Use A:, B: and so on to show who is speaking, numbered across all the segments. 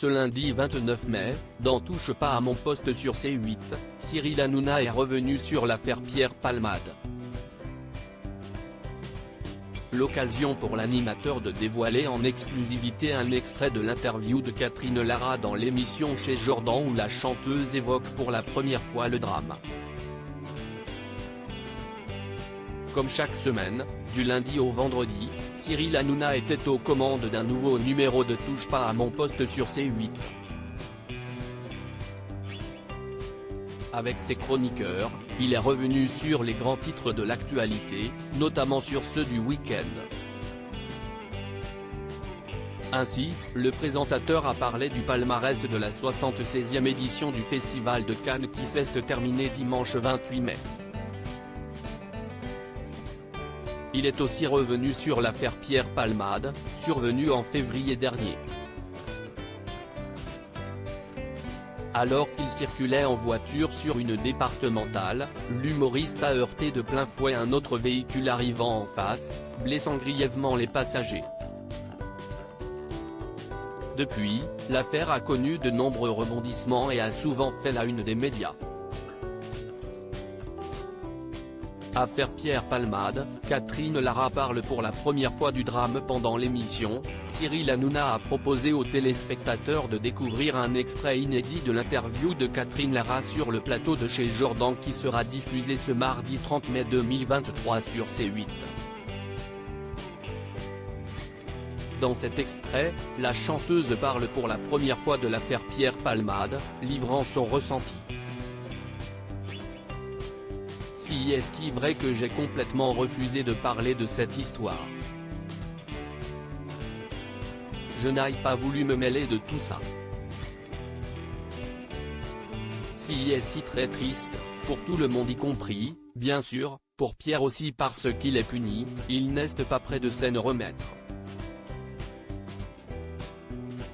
A: Ce lundi 29 mai, dans Touche pas à mon poste sur C8, Cyril Hanouna est revenu sur l'affaire Pierre Palmade. L'occasion pour l'animateur de dévoiler en exclusivité un extrait de l'interview de Catherine Lara dans l'émission Chez Jordan où la chanteuse évoque pour la première fois le drame. Comme chaque semaine, du lundi au vendredi, Cyril Hanouna était aux commandes d'un nouveau numéro de Touche pas à mon poste sur C8. Avec ses chroniqueurs, il est revenu sur les grands titres de l'actualité, notamment sur ceux du week-end. Ainsi, le présentateur a parlé du palmarès de la 76e édition du Festival de Cannes qui s'est terminée dimanche 28 mai. Il est aussi revenu sur l'affaire Pierre Palmade, survenue en février dernier. Alors qu'il circulait en voiture sur une départementale, l'humoriste a heurté de plein fouet un autre véhicule arrivant en face, blessant grièvement les passagers. Depuis, l'affaire a connu de nombreux rebondissements et a souvent fait la une des médias. Affaire Pierre Palmade, Catherine Lara parle pour la première fois du drame pendant l'émission. Cyril Hanouna a proposé aux téléspectateurs de découvrir un extrait inédit de l'interview de Catherine Lara sur le plateau de Chez Jordan qui sera diffusé ce mardi 30 mai 2023 sur C8. Dans cet extrait, la chanteuse parle pour la première fois de l'affaire Pierre Palmade, livrant son ressenti. Si est-il vrai que j'ai complètement refusé de parler de cette histoire? Je n'ai pas voulu me mêler de tout ça. Si est-il très triste, pour tout le monde y compris, bien sûr, pour Pierre aussi parce qu'il est puni, il n'est pas prêt de s'en remettre.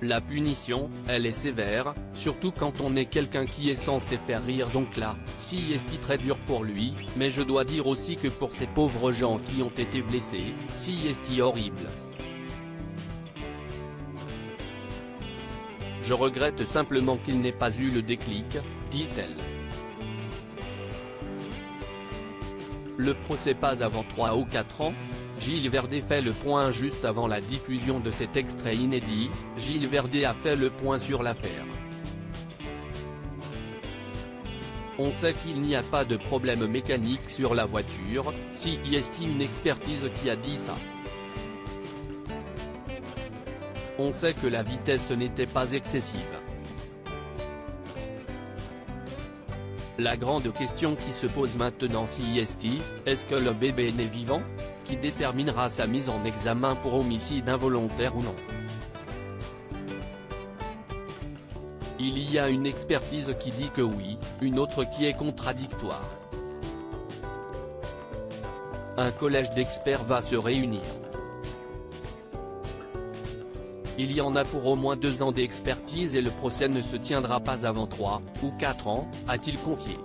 A: La punition, elle est sévère, surtout quand on est quelqu'un qui est censé faire rire donc là, si est très dur pour lui, mais je dois dire aussi que pour ces pauvres gens qui ont été blessés, si est horrible. Je regrette simplement qu'il n'ait pas eu le déclic, dit-elle. Le procès pas avant 3 ou 4 ans? Gilles Verdez fait le point juste avant la diffusion de cet extrait inédit. Gilles Verdez a fait le point sur l'affaire. On sait qu'il n'y a pas de problème mécanique sur la voiture, si est une expertise qui a dit ça. On sait que la vitesse n'était pas excessive. La grande question qui se pose maintenant si est-ce que le bébé est né vivant? Qui déterminera sa mise en examen pour homicide involontaire ou non. Il y a une expertise qui dit que oui, une autre qui est contradictoire. Un collège d'experts va se réunir. Il y en a pour au moins 2 ans d'expertise et le procès ne se tiendra pas avant 3 ou 4 ans, a-t-il confié.